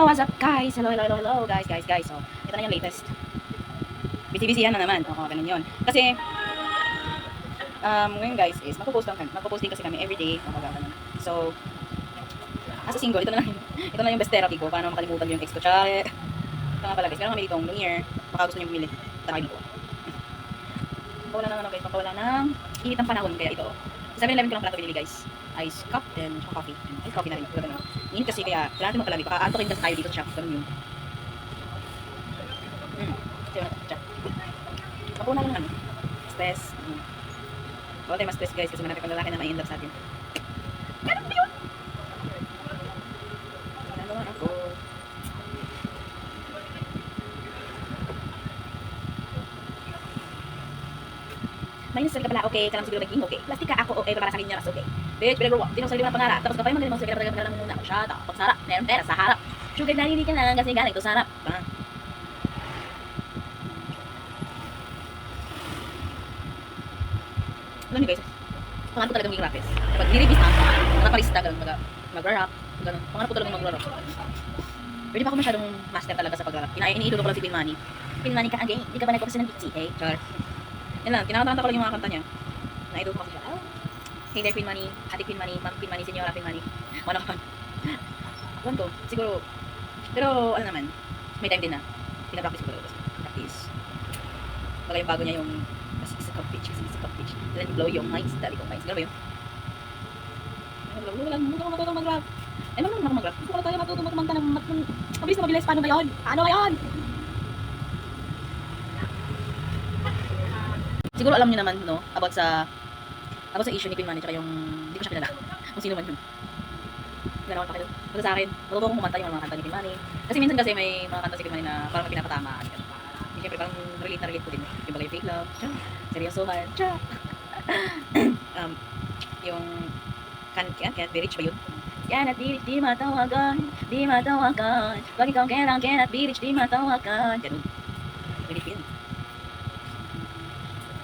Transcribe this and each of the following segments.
Yo, what's up guys? Hello, hello, hello, hello guys. So, ito na yung latest. Busy-busy yan na naman. Oo, ganun yun. Kasi, ngayon guys is, magpo-post din kasi kami everyday. Oo, ganun. So, as a single, ito na yung best therapy ko. Paano makalimutan yung ex ko. Tsaka, ito nga pala guys, meron kami ditong Lumiere. Baka gusto nyo bumili. Tara kayo dito. Pakawala ng ano guys, pakawala ng init ng panahon. Kaya ito. Sa 7-Eleven ko lang pala ito binili guys. Ice cup and coffee. Ice coffee na rin. Ganun. Init kasi kaya kailangan natin magpalamig. Baka antokin kasi tayo dito sa shop. Ganun yun. Ako na lang ano. Stress. Huwag tayo ma-stress guys kasi marami pang lalaki na may in love sa atin. Ganun ba yun? Nagawa ako. Minus ka pala, okay. Kalam siguro naging okay. Plastic ka ako, okay. Para sa akin niya, okay. Bitch, pinag-grow up. Di mo sarili ng pangarap. Tapos kapay mo, hindi mo sarili ng pangarap muna. Shut up. Pagsarap. Meron pera sa harap. Sugar daddy, hindi ka lang kasi galing to sarap. Alam niyo guys, pangarap ko talaga maging rapist. Pag niribis na, mga parista, ganun, mag-rap, ganun. Pangarap ko talaga mag-rap. Pero di pa ako masyadong master talaga sa pag-rap. Iniidolo ko lang si Queen Manny. Queen Manny ka again, hindi ka ba nagpapasa ng bitchy, eh? Char. Yan lang, kinakanta ko lang yung mga kanta niya. Na-idol ko kasi siya. Hey there, Queen Manny, Ate Queen Manny, Ma'am Queen Manny, Senyora Queen Manny. One of one. Alam ko, siguro, pero ano naman, may time din na. Pinapractice ko talaga. Practice. Baga yung bago niya yung sikap pitch. Let me blow your minds, dali ko minds. Gano'n ba yun? Wala mo matutong mag-rap. Eh, marunong ako mag-rap. Gusto ko na tayo matutong kumanta ng mabilis na mabilis. Paano ba yun? Paano ba yun? Siguro alam niyo naman, no? About sa issue ni Queen Manny tsaka yung hindi ko siya kilala. Kung sino man yun. Ganawan pa kayo. Basta sa akin, matuto akong kumanta yung mga kanta ni Queen Manny. Kasi minsan kasi may mga kanta si Queen Manny na parang pinapatamaan. Siyempre parang relate ko din. Yung bagay fake love. Seryosohan. Yung can't be rich ba yun? Cannot be rich, di matawagan. Pag ikaw cannot be rich, di matawagan. Ganun. Relate yun.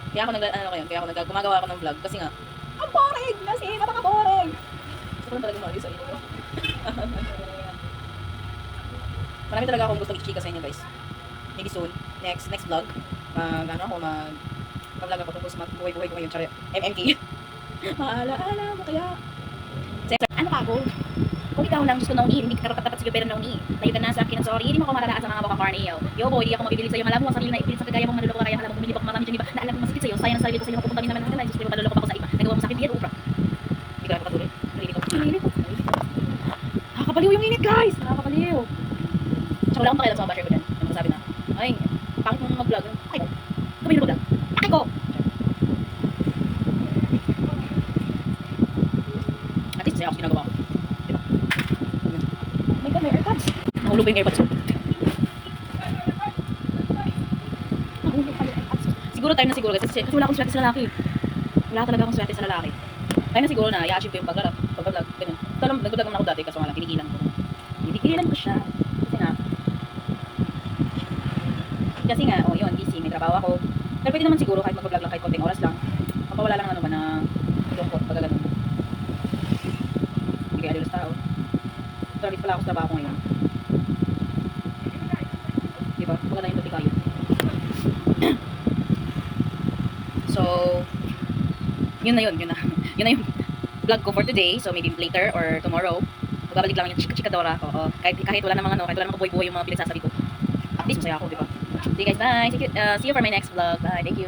Kaya ako gumagawa ako ng vlog kasi nga, ang boring! Kasi napaka-boring! Gusto ko lang talaga mag-audio sa inyo. Marami talaga akong gustong i-chika sa inyo guys. Maybe soon, next vlog, mag-vlog ako tungkol sa buhay-buhay ko ngayon, tsara, MMK. Maala-ala mo kaya. Ano ka ako? Kung ikaw lang gusto nauni, hindi ka karapat-dapat sige pero nauni. Layo ka na sa akin, sorry, hindi mo ako matataan sa mga baka carneo. Yo boy, hindi ako mabibilig sa'yo, malam mo ang sarili na ipilit sa kagaya mong manluloko kaya alam mo bumili pa marami dyan iba na alam kong masakit sa'yo, sayang ang sarili ko sa'yo, mapupunta min naman ng kanal, gusto mo manluloko pa ako sa iba, nagawa mo sa akin, Oprah. Hindi ka lang patuloy, narinig ko. Nakakapaliw yung init guys, nakakapaliw. Tsaka wala akong pakialam sa mga basher ko dyan, yung magsasabi na, ay, pangit mong mag-vlog, ay ko, kami na mag-vlog, ay ko. At least, saya ako ginagawa ko. Diba? Oh my god, may airpods. Nahulog ba yung airpods ko? Nahulog pa yung airpods. Siguro time na siguro kasi wala akong swerte sa lalaki. Wala talaga akong swerte sa lalaki. Time na siguro na i-achieve ko yung pag-vlog, ganun. Ito lang, nag-vlog naman ako dati kaso nga lang, Pinigilan ko siya. Kasi nga, oh yun, busy, may trabaho ako. Pero pwede naman siguro kahit mag-vlog lang kahit konting oras lang. Mapawala lang ano ba na lungkot pag ganun. Hindi kaya lilos tao. Target pala ako sa trabaho ko ngayon. Diba? Pagkala yung tuti kayo. So, yun na yung vlog ko for today. So, maybe later or tomorrow, magbabalik lang yung chikadora ko. Kahit wala namang kahit wala namang kabuhay-buhay yung mga pinagsasabi ko. At least masaya ako, diba? Okay guys, bye. See you for my next vlog. Bye. Thank you.